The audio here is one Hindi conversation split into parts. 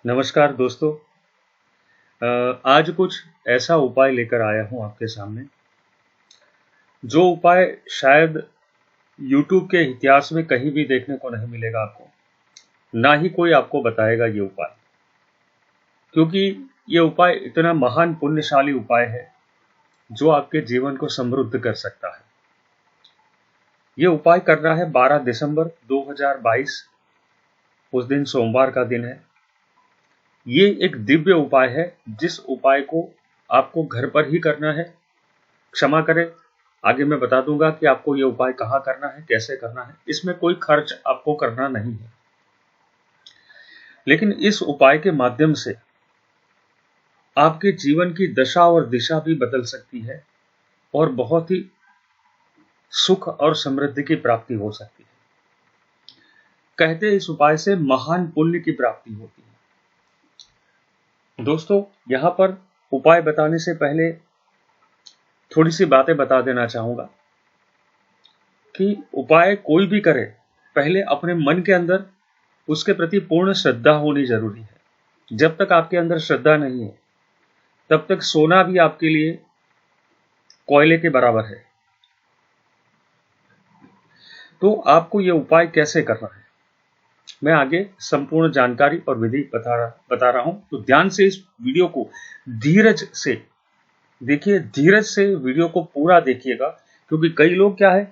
नमस्कार दोस्तों। आज कुछ ऐसा उपाय लेकर आया हूं आपके सामने, जो उपाय शायद YouTube के इतिहास में कहीं भी देखने को नहीं मिलेगा आपको, ना ही कोई आपको बताएगा ये उपाय, क्योंकि ये उपाय इतना महान पुण्यशाली उपाय है जो आपके जीवन को समृद्ध कर सकता है। ये उपाय करना है 12 दिसंबर 2022, उस दिन सोमवार का दिन है। ये एक दिव्य उपाय है, जिस उपाय को आपको घर पर ही करना है। क्षमा करें, आगे मैं बता दूंगा कि आपको ये उपाय कहाँ करना है, कैसे करना है। इसमें कोई खर्च आपको करना नहीं है, लेकिन इस उपाय के माध्यम से आपके जीवन की दशा और दिशा भी बदल सकती है और बहुत ही सुख और समृद्धि की प्राप्ति हो सकती है। कहते हैं इस उपाय से महान पुण्य की प्राप्ति होती है। दोस्तों, यहां पर उपाय बताने से पहले थोड़ी सी बातें बता देना चाहूंगा कि उपाय कोई भी करे, पहले अपने मन के अंदर उसके प्रति पूर्ण श्रद्धा होनी जरूरी है। जब तक आपके अंदर श्रद्धा नहीं है, तब तक सोना भी आपके लिए कोयले के बराबर है। तो आपको यह उपाय कैसे करना है, मैं आगे संपूर्ण जानकारी और विधि बता रहा हूं। तो ध्यान से इस वीडियो को धीरज से देखिए, धीरज से वीडियो को पूरा देखिएगा, क्योंकि कई लोग क्या है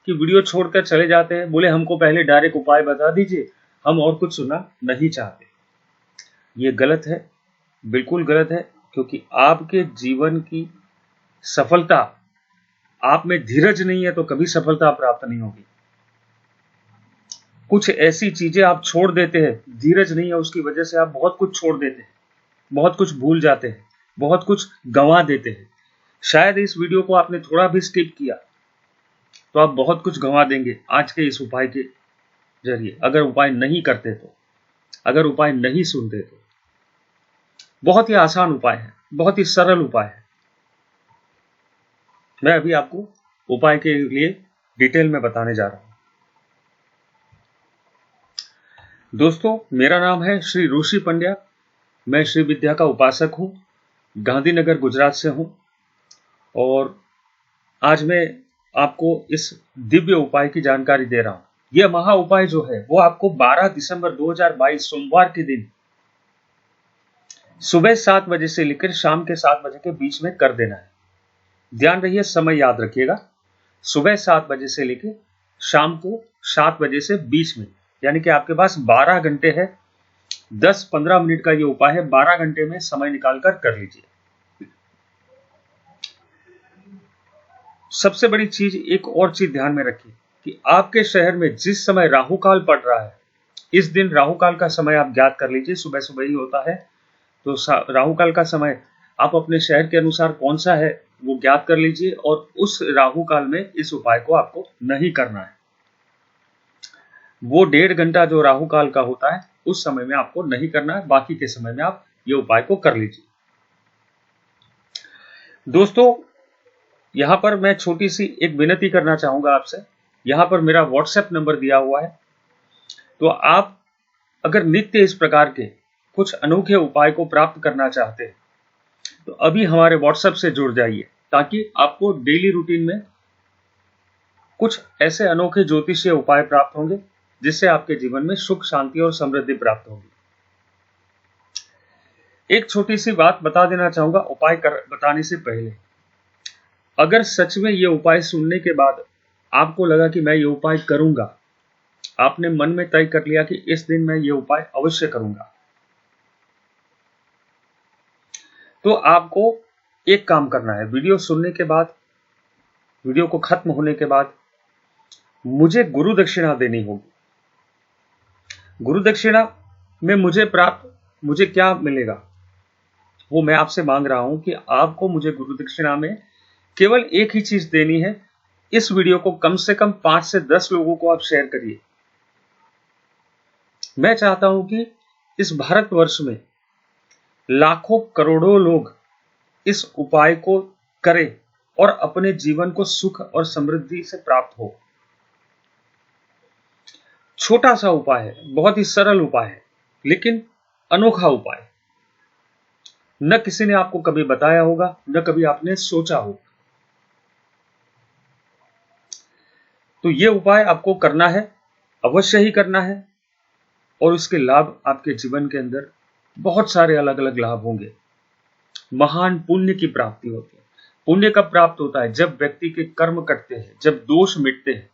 कि वीडियो छोड़कर चले जाते हैं, बोले हमको पहले डायरेक्ट उपाय बता दीजिए, हम और कुछ सुनना नहीं चाहते। ये गलत है, बिल्कुल गलत है, क्योंकि आपके जीवन की सफलता, आप में धीरज नहीं है तो कभी सफलता प्राप्त नहीं होगी। कुछ ऐसी चीजें आप छोड़ देते हैं, धीरज नहीं है उसकी वजह से आप बहुत कुछ छोड़ देते हैं, बहुत कुछ भूल जाते हैं, बहुत कुछ गंवा देते हैं। शायद इस वीडियो को आपने थोड़ा भी स्किप किया तो आप बहुत कुछ गंवा देंगे आज के इस उपाय के जरिए, अगर उपाय नहीं करते तो, अगर उपाय नहीं सुनते तो। बहुत ही आसान उपाय है, बहुत ही सरल उपाय है। मैं अभी आपको उपाय के लिए डिटेल में बताने जा रहा हूं। दोस्तों, मेरा नाम है श्री ऋषि पंड्या। मैं श्री विद्या का उपासक हूं, गांधीनगर गुजरात से हूं, और आज मैं आपको इस दिव्य उपाय की जानकारी दे रहा हूं। यह महा उपाय जो है वो आपको 12 दिसंबर 2022 सोमवार के दिन सुबह 7 बजे से लेकर शाम के 7 बजे के बीच में कर देना है। ध्यान रहिए, समय याद रखिएगा, सुबह 7 बजे से लेकर शाम को 7 बजे से बीच में, यानी कि आपके पास 12 घंटे है। 10-15 मिनट का ये उपाय है, 12 घंटे में समय निकालकर कर लीजिए। सबसे बड़ी चीज, एक और चीज ध्यान में रखिए कि आपके शहर में जिस समय राहु काल पड़ रहा है, इस दिन राहु काल का समय आप ज्ञात कर लीजिए। सुबह सुबह ही होता है, तो राहु काल का समय आप अपने शहर के अनुसार कौन सा है वो ज्ञात कर लीजिए, और उस राहु काल में इस उपाय को आपको नहीं करना है। वो 1.5 घंटा जो राहु काल का होता है, उस समय में आपको नहीं करना है। बाकी के समय में आप ये उपाय को कर लीजिए। दोस्तों, यहां पर मैं छोटी सी एक विनती करना चाहूंगा आपसे। यहां पर मेरा व्हाट्सएप नंबर दिया हुआ है, तो आप अगर नित्य इस प्रकार के कुछ अनोखे उपाय को प्राप्त करना चाहते हैं, तो अभी हमारे व्हाट्सएप से जुड़ जाइए, ताकि आपको डेली रूटीन में कुछ ऐसे अनोखे ज्योतिषीय उपाय प्राप्त होंगे, जिससे आपके जीवन में सुख, शांति और समृद्धि प्राप्त होगी। एक छोटी सी बात बता देना चाहूंगा उपाय बताने से पहले। अगर सच में ये उपाय सुनने के बाद आपको लगा कि मैं ये उपाय करूंगा, आपने मन में तय कर लिया कि इस दिन मैं ये उपाय अवश्य करूंगा, तो आपको एक काम करना है। वीडियो सुनने के बाद, वीडियो को खत्म होने के बाद मुझे गुरु दक्षिणा देनी होगी। गुरु दक्षिणा में मुझे क्या मिलेगा वो मैं आपसे मांग रहा हूं कि आपको मुझे गुरु दक्षिणा में केवल एक ही चीज देनी है। इस वीडियो को कम से कम 5 से 10 लोगों को आप शेयर करिए। मैं चाहता हूं कि इस भारतवर्ष में लाखों करोड़ों लोग इस उपाय को करें और अपने जीवन को सुख और समृद्धि से प्राप्त हो। छोटा सा उपाय है, बहुत ही सरल उपाय है, लेकिन अनोखा उपाय, न किसी ने आपको कभी बताया होगा, न कभी आपने सोचा होगा। तो ये उपाय आपको करना है, अवश्य ही करना है, और उसके लाभ आपके जीवन के अंदर बहुत सारे अलग अलग लाभ होंगे। महान पुण्य की प्राप्ति होती है। पुण्य कब प्राप्त होता है? जब व्यक्ति के कर्म कटते हैं, जब दोष मिटते हैं,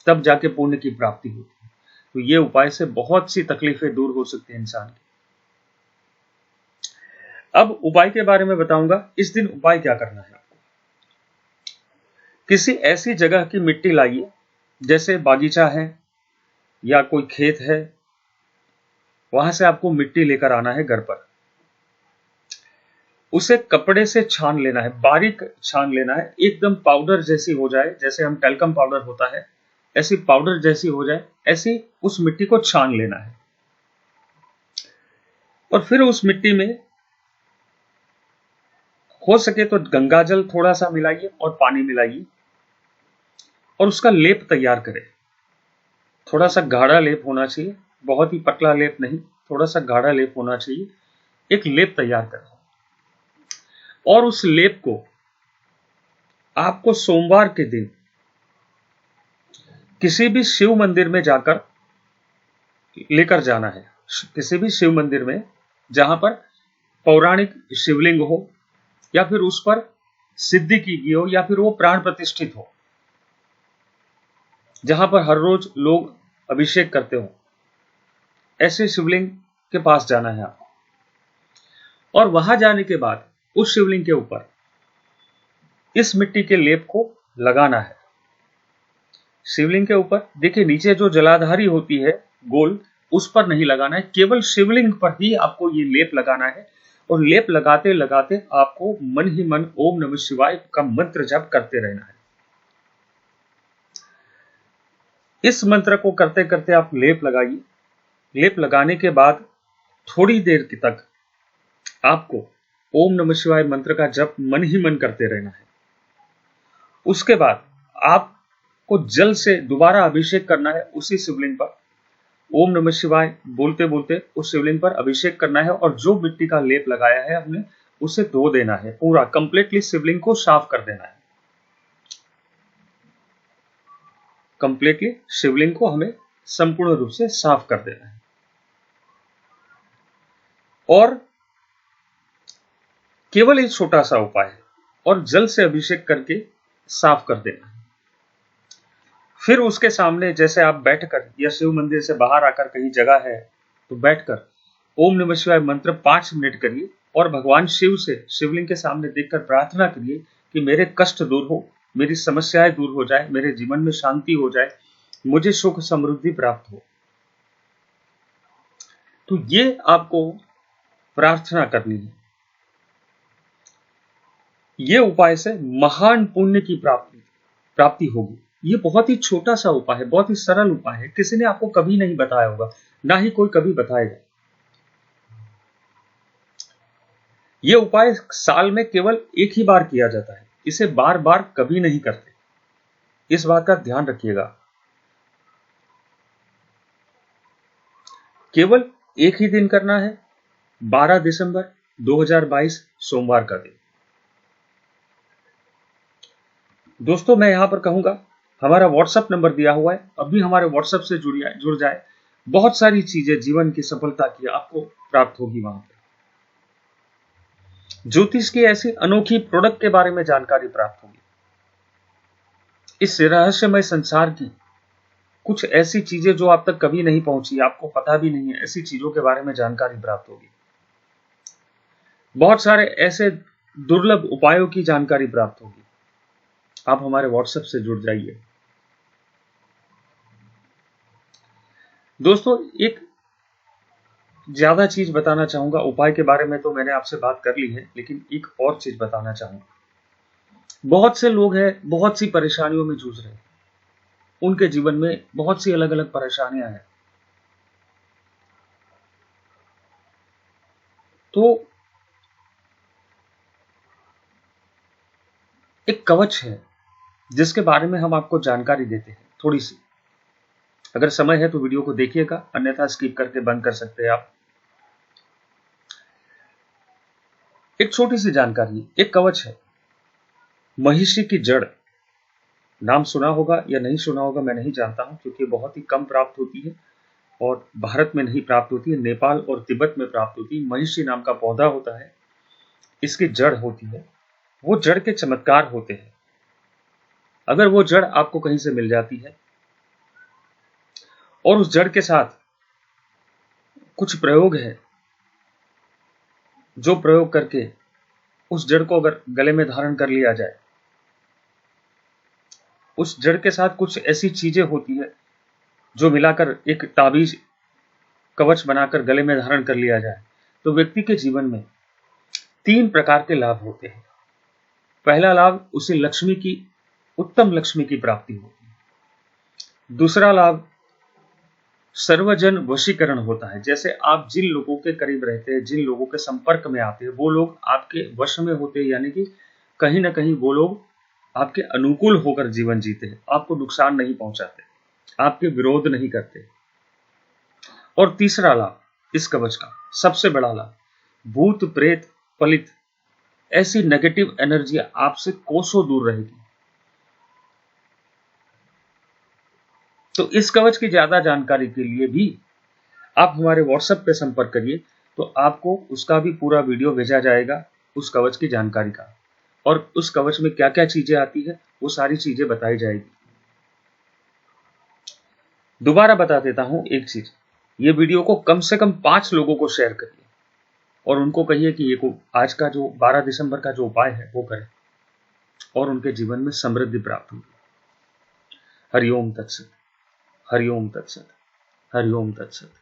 तब जाके पुण्य की प्राप्ति होती है। तो ये उपाय से बहुत सी तकलीफें दूर हो सकती है इंसान की। अब उपाय के बारे में बताऊंगा। इस दिन उपाय क्या करना है आपको? किसी ऐसी जगह की मिट्टी लाइए, जैसे बागीचा है या कोई खेत है, वहां से आपको मिट्टी लेकर आना है घर पर। उसे कपड़े से छान लेना है, बारीक छान लेना है, एकदम पाउडर जैसी हो जाए, जैसे हम टेल्कम पाउडर होता है ऐसी पाउडर जैसी हो जाए, ऐसी उस मिट्टी को छान लेना है। और फिर उस मिट्टी में हो सके तो गंगाजल थोड़ा सा मिलाइए और पानी मिलाइए, और उसका लेप तैयार करें। थोड़ा सा गाढ़ा लेप होना चाहिए, बहुत ही पतला लेप नहीं, थोड़ा सा गाढ़ा लेप होना चाहिए। एक लेप तैयार करें, और उस लेप को आपको सोमवार के दिन किसी भी शिव मंदिर में जाकर लेकर जाना है। किसी भी शिव मंदिर में जहां पर पौराणिक शिवलिंग हो, या फिर उस पर सिद्धि की गई हो, या फिर वो प्राण प्रतिष्ठित हो, जहां पर हर रोज लोग अभिषेक करते हो, ऐसे शिवलिंग के पास जाना है आपको। और वहां जाने के बाद उस शिवलिंग के ऊपर इस मिट्टी के लेप को लगाना है। शिवलिंग के ऊपर देखिए, नीचे जो जलाधारी होती है गोल, उस पर नहीं लगाना है, केवल शिवलिंग पर ही आपको ये लेप लगाना है। और लेप लगाते लगाते आपको मन ही मन ओम नमः शिवाय का मंत्र जप करते रहना है। इस मंत्र को करते करते आप लेप लगाइए। लेप लगाने के बाद थोड़ी देर तक आपको ओम नमः शिवाय मंत्र का जप मन ही मन करते रहना है। उसके बाद आपको जल से दोबारा अभिषेक करना है उसी शिवलिंग पर। ओम नमः शिवाय बोलते बोलते उस शिवलिंग पर अभिषेक करना है, और जो मिट्टी का लेप लगाया है हमने, उसे धो देना है, पूरा कंप्लीटली शिवलिंग को साफ कर देना है। कंप्लीटली शिवलिंग को हमें संपूर्ण रूप से साफ कर देना है, और केवल एक छोटा सा उपाय है, और जल से अभिषेक करके साफ कर देना है। फिर उसके सामने जैसे आप बैठकर, या शिव मंदिर से बाहर आकर कहीं जगह है तो बैठकर ओम नमः शिवाय मंत्र 5 मिनट करिए, और भगवान शिव से शिवलिंग के सामने देखकर प्रार्थना करिए कि मेरे कष्ट दूर हो, मेरी समस्याएं दूर हो जाए, मेरे जीवन में शांति हो जाए, मुझे सुख समृद्धि प्राप्त हो। तो ये आपको प्रार्थना करनी है। ये उपाय से महान पुण्य की प्राप्ति होगी। ये बहुत ही छोटा सा उपाय है, बहुत ही सरल उपाय है, किसी ने आपको कभी नहीं बताया होगा, ना ही कोई कभी बताएगा। यह उपाय साल में केवल एक ही बार किया जाता है, इसे बार बार कभी नहीं करते, इस बात का ध्यान रखिएगा। केवल एक ही दिन करना है, 12 दिसंबर 2022 सोमवार का दिन। दोस्तों, मैं यहां पर कहूंगा, हमारा व्हाट्सएप नंबर दिया हुआ है, अभी हमारे व्हाट्सएप से जुड़ जाए। बहुत सारी चीजें जीवन की सफलता की आपको प्राप्त होगी वहां पर। ज्योतिष की ऐसी अनोखी प्रोडक्ट के बारे में जानकारी प्राप्त होगी। इस रहस्यमय संसार की कुछ ऐसी चीजें जो आप तक कभी नहीं पहुंची, आपको पता भी नहीं है, ऐसी चीजों के बारे में जानकारी प्राप्त होगी। बहुत सारे ऐसे दुर्लभ उपायों की जानकारी प्राप्त होगी। आप हमारे व्हाट्सएप से जुड़ जाइए। दोस्तों, एक ज्यादा चीज बताना चाहूंगा। उपाय के बारे में तो मैंने आपसे बात कर ली है, लेकिन एक और चीज बताना चाहूंगा। बहुत से लोग हैं, बहुत सी परेशानियों में जूझ रहे हैं, उनके जीवन में बहुत सी अलग अलग परेशानियां हैं। तो एक कवच है जिसके बारे में हम आपको जानकारी देते हैं थोड़ी सी। अगर समय है तो वीडियो को देखिएगा, अन्यथा स्किप करके बंद कर सकते हैं आप। एक छोटी सी जानकारी, एक कवच है, महिषी की जड़। नाम सुना होगा या नहीं सुना होगा मैं नहीं जानता हूं, क्योंकि बहुत ही कम प्राप्त होती है और भारत में नहीं प्राप्त होती है, नेपाल और तिब्बत में प्राप्त होती है। महिषी नाम का पौधा होता है, इसकी जड़ होती है। वो जड़ के चमत्कार होते हैं। अगर वो जड़ आपको कहीं से मिल जाती है और उस जड़ के साथ कुछ प्रयोग है, जो प्रयोग करके उस जड़ को अगर गले में धारण कर लिया जाए, उस जड़ के साथ कुछ ऐसी चीजें होती है जो मिलाकर एक ताबीज कवच बनाकर गले में धारण कर लिया जाए, तो व्यक्ति के जीवन में 3 प्रकार के लाभ होते हैं। पहला लाभ, उसे लक्ष्मी की, उत्तम लक्ष्मी की प्राप्ति होती है। दूसरा लाभ, सर्वजन वशीकरण होता है। जैसे आप जिन लोगों के करीब रहते हैं, जिन लोगों के संपर्क में आते हैं, वो लोग आपके वश में होते हैं, यानी कि कहीं ना कहीं वो लोग आपके अनुकूल होकर जीवन जीते हैं, आपको नुकसान नहीं पहुंचाते, आपके विरोध नहीं करते। और तीसरा लाभ, इस कवच का सबसे बड़ा लाभ, भूत प्रेत पलित ऐसी नेगेटिव एनर्जी आपसे कोसों दूर रहेगी। तो इस कवच की ज्यादा जानकारी के लिए भी आप हमारे व्हाट्सएप पे संपर्क करिए, तो आपको उसका भी पूरा वीडियो भेजा जाएगा, उस कवच की जानकारी का, और उस कवच में क्या क्या चीजें आती है वो सारी चीजें बताई जाएगी। दोबारा बता देता हूं एक चीज, ये वीडियो को कम से कम 5 लोगों को शेयर करिए और उनको कहिए कि ये आज का जो 12 दिसंबर का जो उपाय है वो करें और उनके जीवन में समृद्धि प्राप्त होगी। हरिओम तत्सत, हरिओम तत्सत, हरिओम तत्सत।